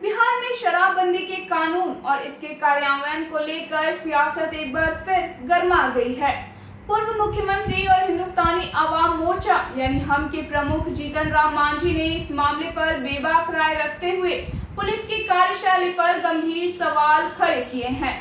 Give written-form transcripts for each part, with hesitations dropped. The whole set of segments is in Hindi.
बिहार में शराबबंदी के कानून और इसके कार्यान्वयन को लेकर सियासत एक बार फिर गर्मा गई है। पूर्व मुख्यमंत्री और हिंदुस्तानी आवाम मोर्चा यानी हम के प्रमुख जीतन राम मांझी ने इस मामले पर बेबाक राय रखते हुए पुलिस की कार्यशैली पर गंभीर सवाल खड़े किए हैं।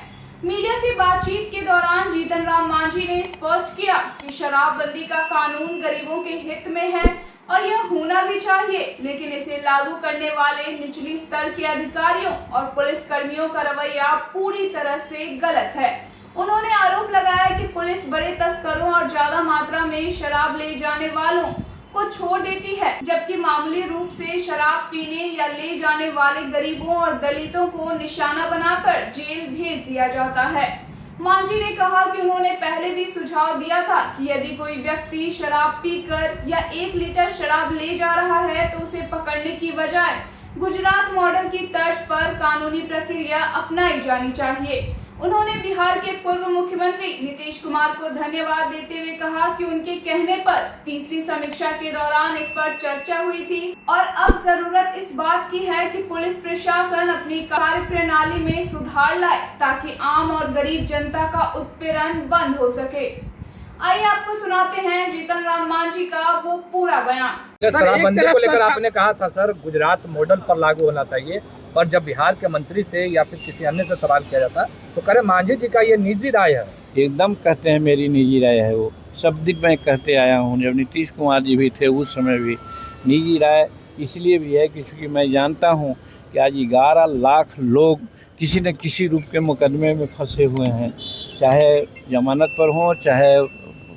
मीडिया से बातचीत के दौरान जीतन राम मांझी ने स्पष्ट किया कि शराबबंदी का कानून गरीबों के हित में है और यह होना भी चाहिए, लेकिन इसे लागू करने वाले निचली स्तर के अधिकारियों और पुलिस कर्मियों का रवैया पूरी तरह से गलत है। उन्होंने आरोप लगाया कि पुलिस बड़े तस्करों और ज्यादा मात्रा में शराब ले जाने वालों को छोड़ देती है, जबकि मामूली रूप से शराब पीने या ले जाने वाले गरीबों और दलितों को निशाना बनाकर जेल भेज दिया जाता है। मांझी ने कहा कि उन्होंने पहले भी सुझाव दिया था कि यदि कोई व्यक्ति शराब पीकर या 1 लीटर शराब ले जा रहा है तो उसे पकड़ने की बजाय गुजरात मॉडल की तर्ज पर कानूनी प्रक्रिया अपनाई जानी चाहिए। उन्होंने बिहार के पूर्व मुख्यमंत्री नीतीश कुमार को धन्यवाद देते हुए कहा कि उनके कहने पर तीसरी समीक्षा के दौरान इस पर चर्चा हुई थी और अब जरूरत इस बात की है कि पुलिस प्रशासन अपनी कार्यप्रणाली में सुधार लाए ताकि आम और गरीब जनता का उत्पीड़न बंद हो सके। आइए आपको सुनाते हैं जीतन राम मांझी का वो पूरा बयान। शराबबंदी को लेकर आपने कहा था सर गुजरात मॉडल पर लागू होना चाहिए, और जब बिहार के मंत्री से या फिर किसी अन्य से सवाल किया जाता तो कह रहे मांझी जी का ये निजी राय है। एकदम कहते हैं मेरी निजी राय है, वो सब दिन मैं कहते आया हूँ। जब नीतीश कुमार जी भी थे उस समय भी निजी राय इसलिए भी है क्योंकि मैं जानता हूँ कि आज 11 लाख लोग किसी न किसी रूप के मुकदमे में फंसे हुए हैं, चाहे जमानत पर हों चाहे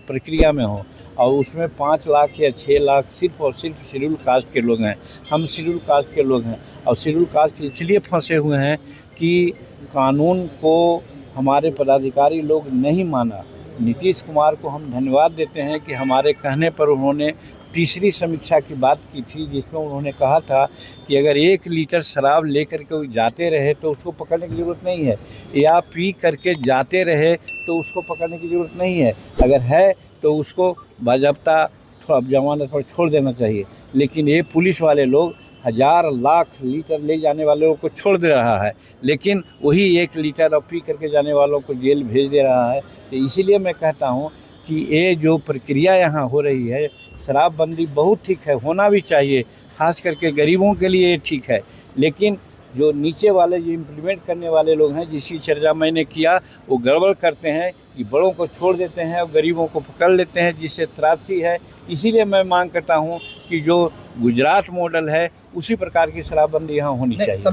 प्रक्रिया में हो, और उसमें 5 लाख या 6 लाख सिर्फ और सिर्फ शेड्यूल कास्ट के लोग हैं। हम शेड्यूल कास्ट के लोग हैं और शेड्यूल कास्ट इसलिए फंसे हुए हैं कि कानून को हमारे पदाधिकारी लोग नहीं माना। नीतीश कुमार को हम धन्यवाद देते हैं कि हमारे कहने पर उन्होंने तीसरी समीक्षा की बात की थी, जिसमें उन्होंने कहा था कि अगर 1 लीटर शराब लेकर के जाते रहे तो उसको पकड़ने की ज़रूरत नहीं है, या पी करके जाते रहे तो उसको पकड़ने की ज़रूरत नहीं है। अगर है तो उसको बाज़ाब्ता थोड़ा जमानत पर छोड़ देना चाहिए। लेकिन ये पुलिस वाले लोग 1000 लाख लीटर ले जाने वालों को छोड़ दे रहा है, लेकिन वही 1 लीटर और पी करके जाने वालों को जेल भेज दे रहा है। तो इसीलिए मैं कहता हूँ कि ये जो प्रक्रिया यहाँ हो रही है, शराबबंदी बहुत ठीक है, होना भी चाहिए, खास करके गरीबों के लिए ये ठीक है। लेकिन जो नीचे वाले जो इम्प्लीमेंट करने वाले लोग हैं, जिसकी चर्चा मैंने किया, वो गड़बड़ करते हैं कि बड़ों को छोड़ देते हैं और गरीबों को पकड़ लेते हैं, जिससे त्रासदी है। इसीलिए मैं मांग करता हूं कि जो गुजरात मॉडल है उसी प्रकार की शराबबंदी यहाँ होनी चाहिए।